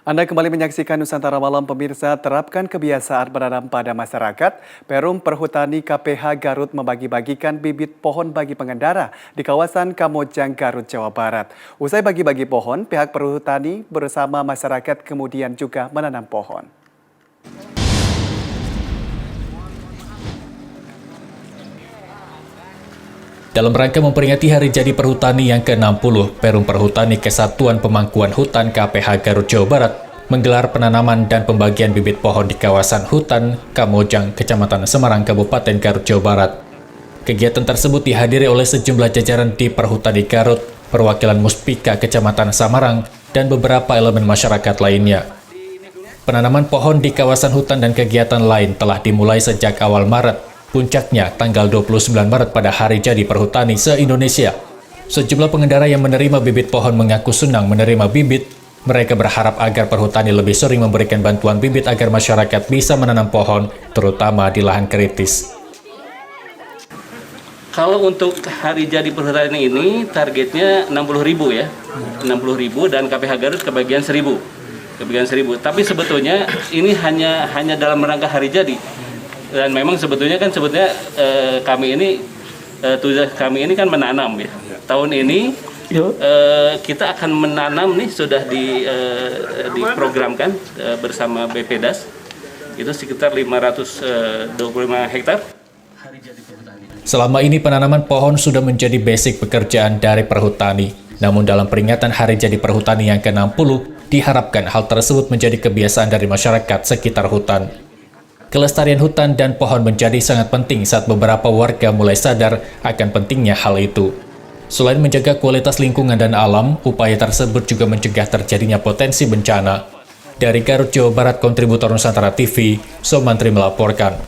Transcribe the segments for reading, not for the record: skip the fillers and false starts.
Anda kembali menyaksikan Nusantara Malam pemirsa, terapkan kebiasaan menanam pada masyarakat. Perum Perhutani KPH Garut membagi-bagikan bibit pohon bagi pengendara di kawasan Kamojang, Garut, Jawa Barat. Usai bagi-bagi pohon, pihak perhutani bersama masyarakat kemudian juga menanam pohon. Dalam rangka memperingati Hari Jadi Perhutani yang ke-60, Perum Perhutani Kesatuan Pemangkuan Hutan KPH Garut Jawa Barat menggelar penanaman dan pembagian bibit pohon di kawasan hutan Kamojang, Kecamatan Semarang, Kabupaten Garut, Jawa Barat. Kegiatan tersebut dihadiri oleh sejumlah jajaran di Perhutani Garut, perwakilan Muspika Kecamatan Semarang, dan beberapa elemen masyarakat lainnya. Penanaman pohon di kawasan hutan dan kegiatan lain telah dimulai sejak awal Maret. Puncaknya tanggal 29 Maret pada Hari Jadi Perhutani se-Indonesia. Sejumlah pengendara yang menerima bibit pohon mengaku senang menerima bibit. Mereka berharap agar perhutani lebih sering memberikan bantuan bibit agar masyarakat bisa menanam pohon, terutama di lahan kritis. Kalau untuk Hari Jadi Perhutani ini targetnya 60.000 ya. 60.000 dan KPH Garut kebagian 1.000. Kebagian 1.000. Tapi sebetulnya ini hanya dalam rangka Hari Jadi. Dan memang sebetulnya kami ini kan menanam ya. Tahun ini kita akan menanam nih sudah diprogramkan bersama BPDAS itu sekitar 525 hektar. Selama ini penanaman pohon sudah menjadi basic pekerjaan dari perhutani. Namun dalam peringatan Hari Jadi Perhutani yang ke-60 diharapkan hal tersebut menjadi kebiasaan dari masyarakat sekitar hutan. Kelestarian hutan dan pohon menjadi sangat penting saat beberapa warga mulai sadar akan pentingnya hal itu. Selain menjaga kualitas lingkungan dan alam, upaya tersebut juga mencegah terjadinya potensi bencana. Dari Garut, Jawa Barat, kontributor Nusantara TV, Somantri melaporkan.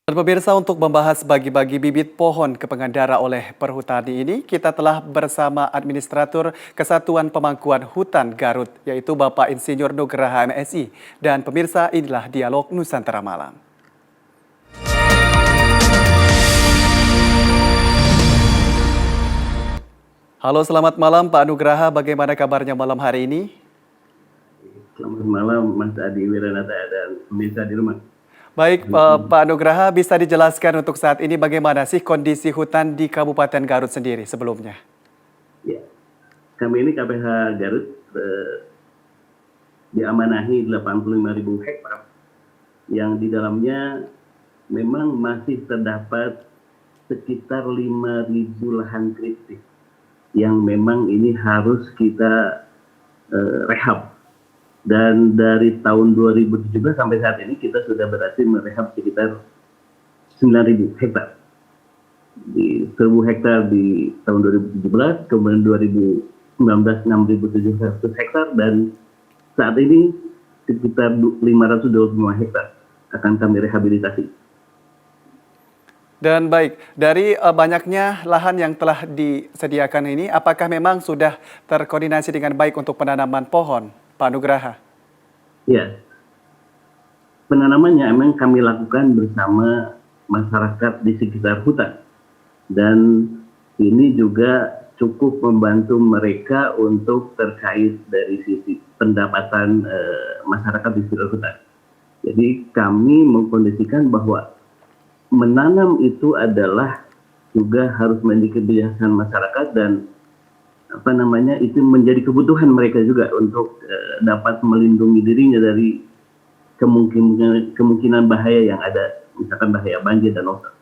Dan pemirsa, untuk membahas bagi-bagi bibit pohon ke pengendara oleh perhutani ini, kita telah bersama Administrator Kesatuan Pemangkuan Hutan Garut, yaitu Bapak Insinyur Nugraha MSI. Dan pemirsa, inilah Dialog Nusantara Malam. Halo, selamat malam Pak Nugraha, bagaimana kabarnya malam hari ini? Selamat malam Mas Adi Wiranata dan pemirsa di rumah. Baik, Pak Nugraha, bisa dijelaskan untuk saat ini bagaimana sih kondisi hutan di Kabupaten Garut sendiri sebelumnya? Ya, kami ini KPH Garut diamanahi 85.000 hektar yang di dalamnya memang masih terdapat sekitar 5.000 lahan kritis yang memang ini harus kita rehab. Dan dari tahun 2017 sampai saat ini kita sudah berhasil merehab sekitar 9.000 hektar. Di 1.000 hektar di tahun 2017, kemudian 2019 6.700 hektar, dan saat ini sekitar 525 hektar akan kami rehabilitasi. Dan baik, dari banyaknya lahan yang telah disediakan ini, apakah memang sudah terkoordinasi dengan baik untuk penanaman pohon, Pak Nugraha? Ya, penanamannya memang kami lakukan bersama masyarakat di sekitar hutan. Dan ini juga cukup membantu mereka untuk terkait dari sisi pendapatan masyarakat di sekitar hutan. Jadi kami mengkondisikan bahwa menanam itu adalah juga harus menjadi kebiasaan masyarakat dan itu menjadi kebutuhan mereka juga untuk dapat melindungi dirinya dari kemungkinan bahaya yang ada, misalkan bahaya banjir dan longsor.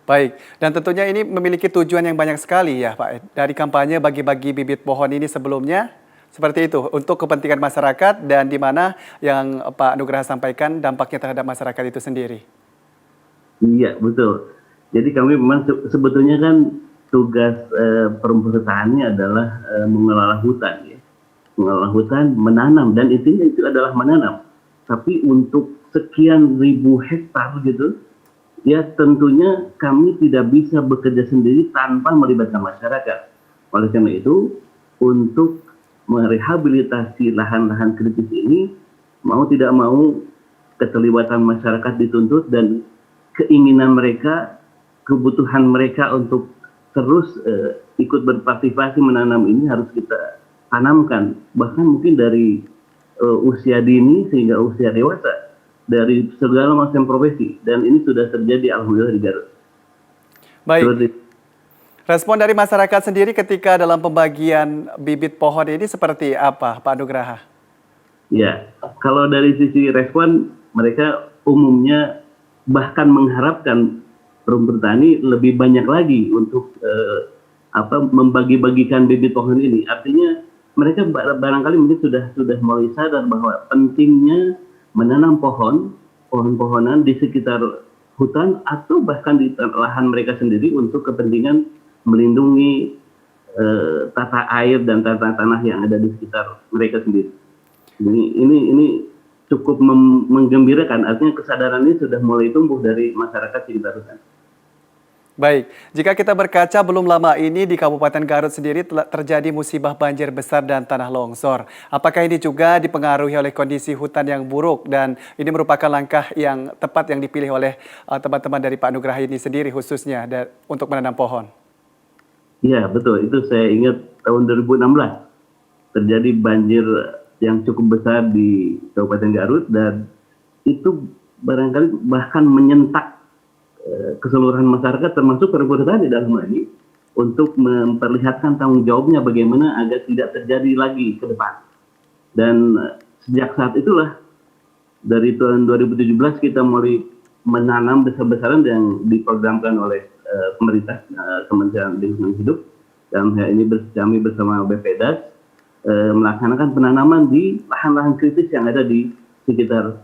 Baik, dan tentunya ini memiliki tujuan yang banyak sekali ya Pak. Dari kampanye bagi-bagi bibit pohon ini sebelumnya, seperti itu, untuk kepentingan masyarakat dan di mana yang Pak Nugraha sampaikan dampaknya terhadap masyarakat itu sendiri. Iya, betul. Jadi kami memang sebetulnya kan tugas perhutani adalah mengelola hutan, ya. Mengelola hutan, menanam, dan intinya itu adalah menanam. Tapi untuk sekian ribu hektar gitu, ya tentunya kami tidak bisa bekerja sendiri tanpa melibatkan masyarakat. Oleh karena itu, untuk merehabilitasi lahan-lahan kritis ini, mau tidak mau keterlibatan masyarakat dituntut dan keinginan mereka, kebutuhan mereka untuk terus ikut berpartisipasi menanam ini harus kita tanamkan, bahkan mungkin dari usia dini sehingga usia dewasa, dari segala macam profesi, dan ini sudah terjadi alhamdulillah di Garut. Baik, Seperti respon dari masyarakat sendiri ketika dalam pembagian bibit pohon ini seperti apa, Pak Nugraha? ya, kalau dari sisi respon, mereka umumnya bahkan mengharapkan perum bertani lebih banyak lagi untuk membagi-bagikan bibit pohon ini. Artinya mereka barangkali mungkin sudah mulai sadar bahwa pentingnya menanam pohon-pohonan di sekitar hutan atau bahkan di lahan mereka sendiri untuk kepentingan melindungi tata air dan tata tanah yang ada di sekitar mereka sendiri. Jadi ini cukup menggembirakan, artinya kesadaran ini sudah mulai tumbuh dari masyarakat sekitar hutan. Baik, jika kita berkaca belum lama ini di Kabupaten Garut sendiri telah terjadi musibah banjir besar dan tanah longsor. Apakah ini juga dipengaruhi oleh kondisi hutan yang buruk dan ini merupakan langkah yang tepat yang dipilih oleh teman-teman dari Pak Nugraha ini sendiri khususnya untuk menanam pohon? Iya, betul. Itu saya ingat tahun 2016 terjadi banjir yang cukup besar di Kabupaten Garut dan itu barangkali bahkan menyentak keseluruhan masyarakat termasuk perhutani dalam hal ini untuk memperlihatkan tanggung jawabnya bagaimana agar tidak terjadi lagi ke depan. Dan sejak saat itulah dari tahun 2017 kita mulai menanam besar-besaran yang diprogramkan oleh pemerintah, Kementerian Lingkungan Hidup, dalam hal ini kami bersama BPDAS melaksanakan penanaman di lahan-lahan kritis yang ada di sekitar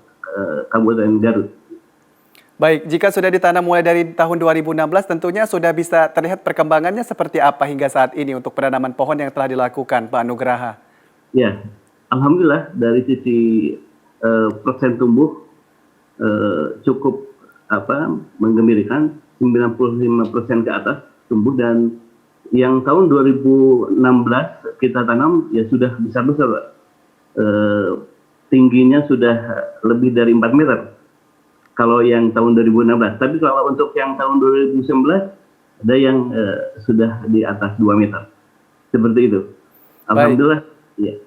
Kabupaten Garut. Baik, jika sudah ditanam mulai dari tahun 2016 tentunya sudah bisa terlihat perkembangannya seperti apa hingga saat ini untuk penanaman pohon yang telah dilakukan, Pak Nugraha. Ya, alhamdulillah dari sisi persen tumbuh cukup menggembirakan, 95% ke atas tumbuh, dan yang tahun 2016 kita tanam ya sudah besar-besar, Pak. Tingginya sudah lebih dari 4 meter kalau yang tahun 2016. Tapi kalau untuk yang tahun 2019 ada yang sudah di atas 2 meter. Seperti itu. Alhamdulillah. Ya.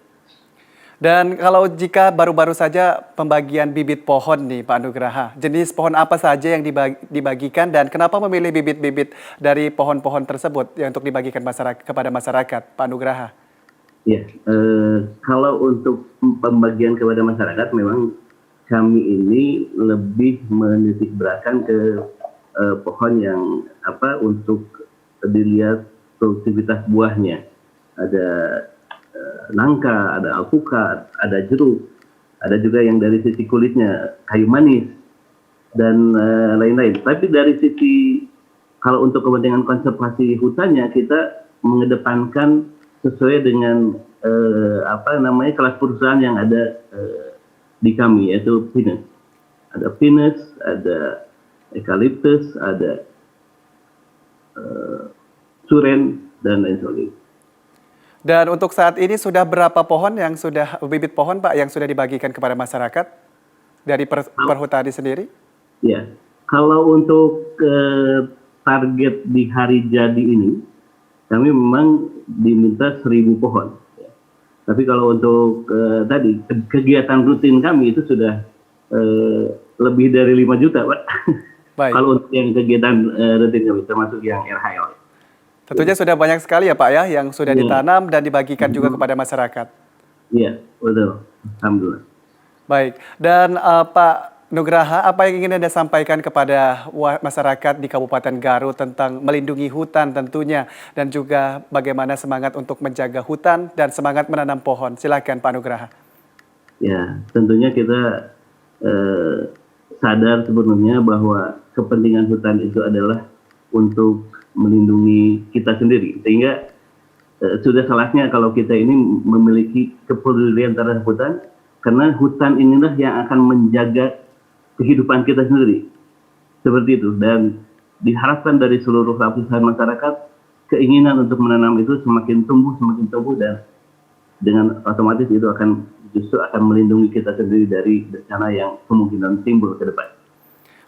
Dan kalau jika baru-baru saja pembagian bibit pohon nih Pak Nugraha, jenis pohon apa saja yang dibagikan dan kenapa memilih bibit-bibit dari pohon-pohon tersebut yang untuk dibagikan kepada masyarakat, Pak Nugraha? Ya, kalau untuk pembagian kepada masyarakat memang kami ini lebih menitik beratkan ke pohon yang untuk dilihat produktivitas buahnya. Ada nangka, ada alpukat, ada jeruk, ada juga yang dari sisi kulitnya kayu manis dan lain-lain. Tapi dari sisi kalau untuk kepentingan konservasi hutannya kita mengedepankan sesuai dengan kelas perusahaan yang ada di kami, yaitu pinus. Ada pinus, ada eukaliptus, ada suren dan lain sebagainya. Dan untuk saat ini sudah berapa pohon yang sudah bibit pohon Pak yang sudah dibagikan kepada masyarakat dari perhutani sendiri? Ya, kalau untuk target di hari jadi ini kami memang diminta 1.000 pohon. Tapi kalau untuk tadi kegiatan rutin kami itu sudah lebih dari 5 juta, Pak. Baik. Kalau untuk yang kegiatan rutin kami termasuk yang RHL. Tentunya sudah banyak sekali ya Pak ya yang sudah ditanam dan dibagikan juga kepada masyarakat. Iya, betul. Alhamdulillah. Baik. Dan Pak Nugraha, apa yang ingin Anda sampaikan kepada masyarakat di Kabupaten Garut tentang melindungi hutan tentunya dan juga bagaimana semangat untuk menjaga hutan dan semangat menanam pohon? Silakan Pak Nugraha. Ya, tentunya kita sadar sebenarnya bahwa kepentingan hutan itu adalah untuk melindungi kita sendiri. Sehingga sudah salahnya kalau kita ini memiliki kepedulian terhadap hutan, karena hutan inilah yang akan menjaga kehidupan kita sendiri. Seperti itu. Dan diharapkan dari seluruh lapisan masyarakat, keinginan untuk menanam itu semakin tumbuh dan dengan otomatis itu justru akan melindungi kita sendiri dari bencana yang kemungkinan timbul ke depan.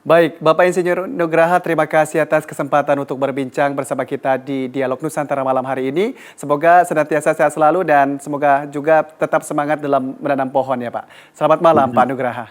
Baik, Bapak Insinyur Nugraha, terima kasih atas kesempatan untuk berbincang bersama kita di Dialog Nusantara malam hari ini. Semoga senantiasa sehat selalu dan semoga juga tetap semangat dalam menanam pohon ya Pak. Selamat malam Pak Nugraha.